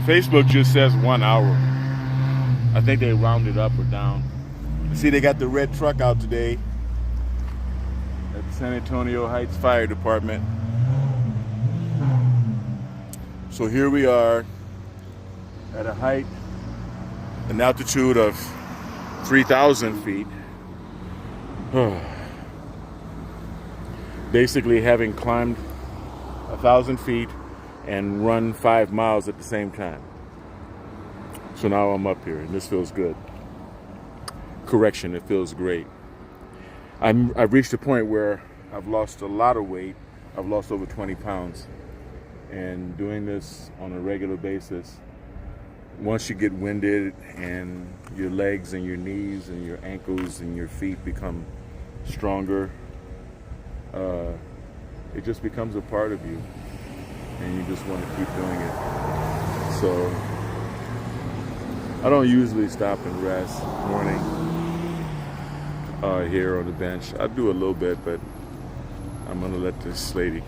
Facebook just says 1 hour. I think they rounded up or down. See, they got the red truck out today at the San Antonio Heights Fire Department. So here we are at a height, an altitude of 3,000 feet. Basically having climbed 1,000 feet and run 5 miles at the same time. So now I'm up here and this feels good. Correction, it feels great. I've reached a point where I've lost a lot of weight. I've lost over 20 pounds. And doing this on a regular basis, once you get winded and your legs and your knees and your ankles and your feet become stronger, it just becomes a part of you, and you just want to keep doing it. So I don't usually stop and rest morning here on the bench. I do a little bit, but I'm gonna let this lady,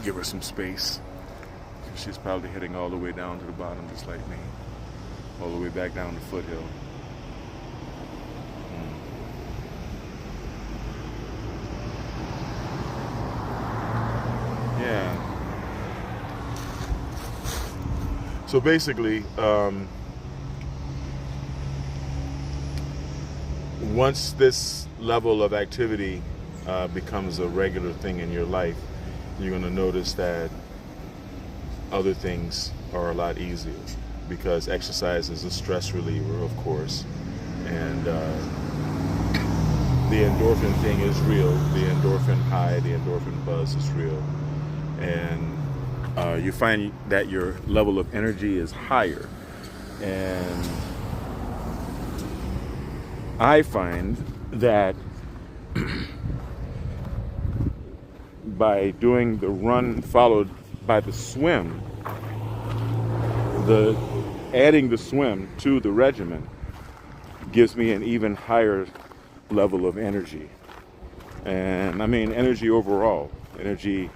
give her some space. She's probably heading all the way down to the bottom, just like me, all the way back down the foothill. Yeah. So basically, once this level of activity becomes a regular thing in your life, you're going to notice that other things are a lot easier, because exercise is a stress reliever, of course, and the endorphin thing is real. The endorphin high, the endorphin buzz is real, and you find that your level of energy is higher. And I find that by doing the run followed by the swim, adding the swim to the regimen gives me an even higher level of energy. And I mean energy overall, energy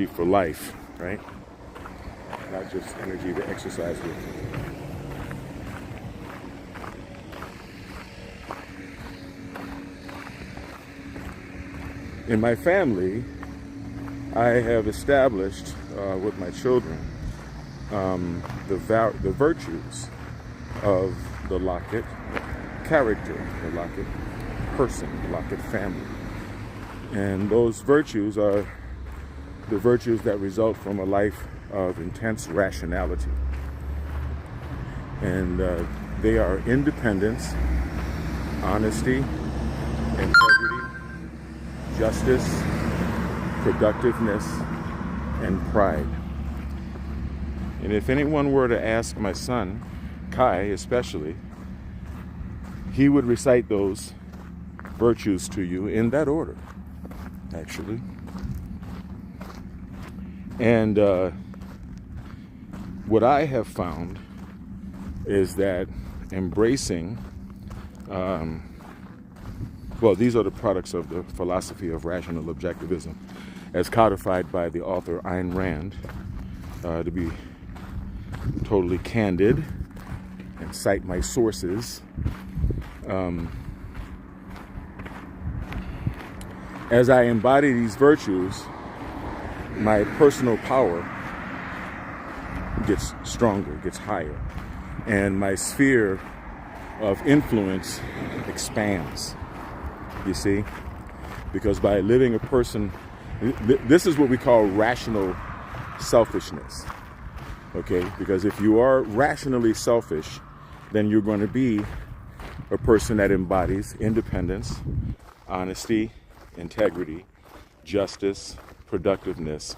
for life, right? Not just energy to exercise with. In my family, I have established with my children the virtues of the Lockett character, the Lockett person, the Lockett family. And those virtues are the virtues that result from a life of intense rationality. And they are independence, honesty, integrity, justice, productiveness, and pride. And if anyone were to ask my son, Kai especially, he would recite those virtues to you in that order, actually. And what I have found is that embracing, these are the products of the philosophy of rational objectivism, as codified by the author Ayn Rand. To be totally candid and cite my sources, as I embody these virtues, my personal power gets stronger, gets higher, and my sphere of influence expands, you see? Because by living a person, this is what we call rational selfishness, okay? Because if you are rationally selfish, then you're going to be a person that embodies independence, honesty, integrity, justice, productiveness,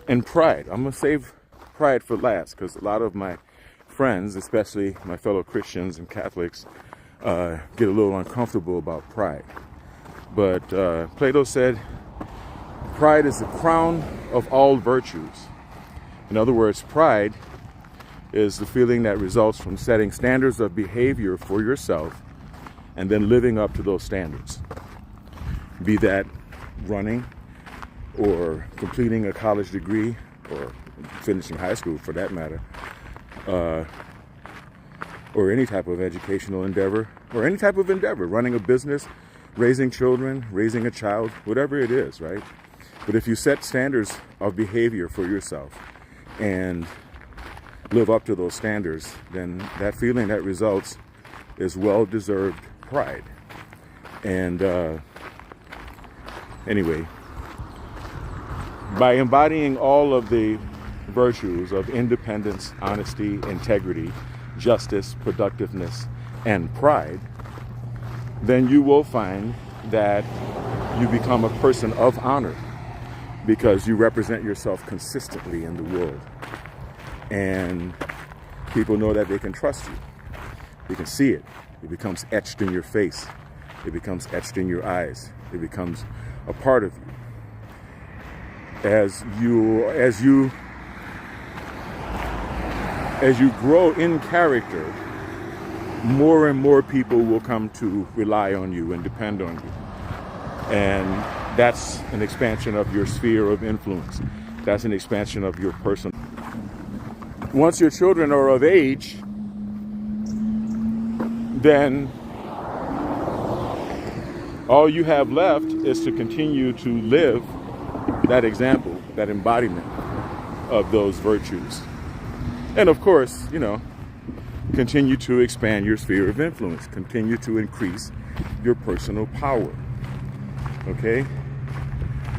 and pride. I'm going to save pride for last, because a lot of my friends, especially my fellow Christians and Catholics, get a little uncomfortable about pride. But Plato said, pride is the crown of all virtues. In other words, pride is the feeling that results from setting standards of behavior for yourself and then living up to those standards. Be that running or completing a college degree, or finishing high school for that matter, or any type of educational endeavor, or any type of endeavor, running a business, raising children, raising a child, whatever it is, right? But if you set standards of behavior for yourself and live up to those standards, then that feeling that results is well-deserved pride. And anyway, by embodying all of the virtues of independence, honesty, integrity, justice, productiveness, and pride, then you will find that you become a person of honor, because you represent yourself consistently in the world. And people know that they can trust you. They can see it. It becomes etched in your face. It becomes etched in your eyes. It becomes a part of you. As you grow in character, more and more people will come to rely on you and depend on you. And that's an expansion of your sphere of influence. That's an expansion of your person. Once your children are of age, then all you have left is to continue to live that example, that embodiment of those virtues. And of course, continue to expand your sphere of influence, continue to increase your personal power. Okay?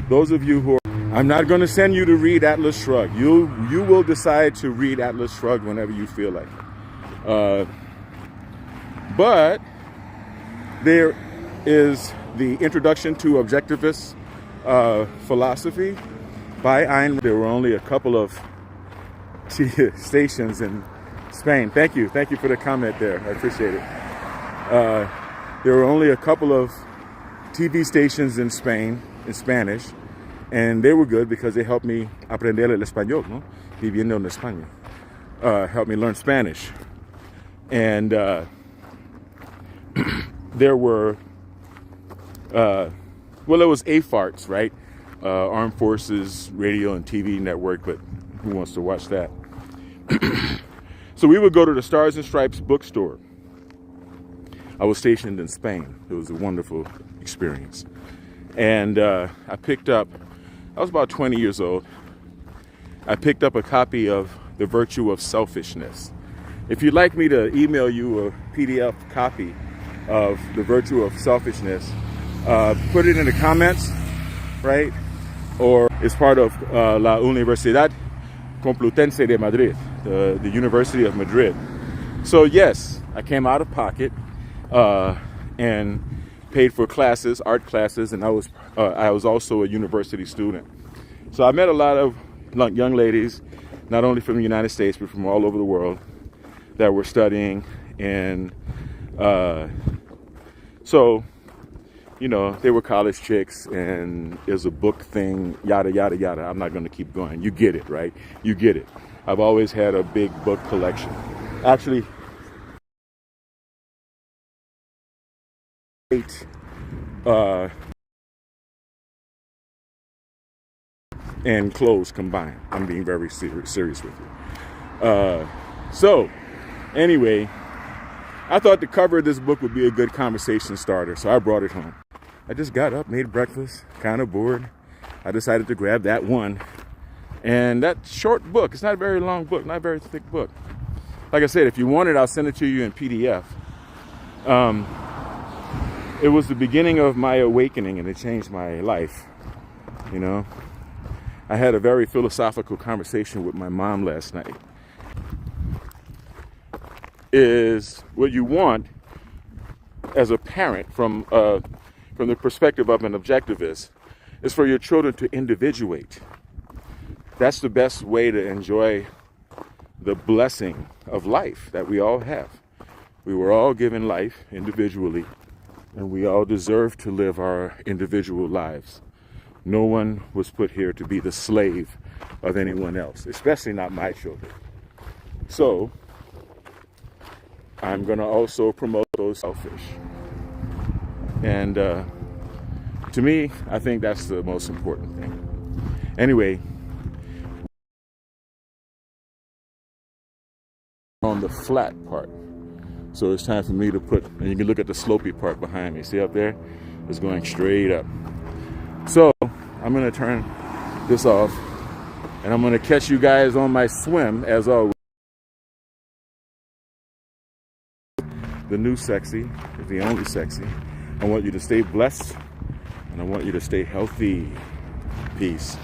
Those of you who are, I'm not going to send you to read Atlas Shrugged. You will decide to read Atlas Shrugged whenever you feel like it. But there is the Introduction to Objectivist Philosophy by Ayn. There were only a couple of stations in Spain. Thank you for the comment there. I appreciate it. There were only a couple of TV stations in Spain in Spanish, and they were good because they helped me aprender el español, ¿no? Viviendo en España. Helped me learn Spanish. And there were, it was AFARTS, right? Armed Forces Radio and TV Network, but who wants to watch that? So we would go to the Stars and Stripes bookstore. I was stationed in Spain. It was a wonderful experience. And I was about 20 years old. I picked up a copy of The Virtue of Selfishness. If you'd like me to email you a PDF copy of The Virtue of Selfishness, put it in the comments, right? Or it's part of La Universidad Complutense de Madrid, the University of Madrid. So yes, I came out of pocket and paid for classes, art classes, and I was also a university student. So I met a lot of young ladies, not only from the United States, but from all over the world that were studying. And so, they were college chicks, and there's a book thing, yada, yada, yada. I'm not going to keep going. You get it, right? You get it. I've always had a big book collection. Actually, and clothes combined. I'm being very serious with you. So, anyway, I thought the cover of this book would be a good conversation starter, so I brought it home. I just got up, made breakfast, kind of bored. I decided to grab that one. And that short book, it's not a very long book, not a very thick book. Like I said, if you want it, I'll send it to you in PDF. It was the beginning of my awakening, and it changed my life. I had a very philosophical conversation with my mom last night. Is what you want as a parent from the perspective of an objectivist is for your children to individuate. That's the best way to enjoy the blessing of life that we all have. We were all given life individually, and we all deserve to live our individual lives. No one was put here to be the slave of anyone else, especially not my children. So I'm going to also promote those selfish. And to me, I think that's the most important thing. Anyway, on the flat part. So it's time for me to put, and you can look at the slopey part behind me. See up there? It's going straight up. So I'm going to turn this off, and I'm going to catch you guys on my swim, as always. The new sexy is the only sexy. I want you to stay blessed, and I want you to stay healthy. Peace.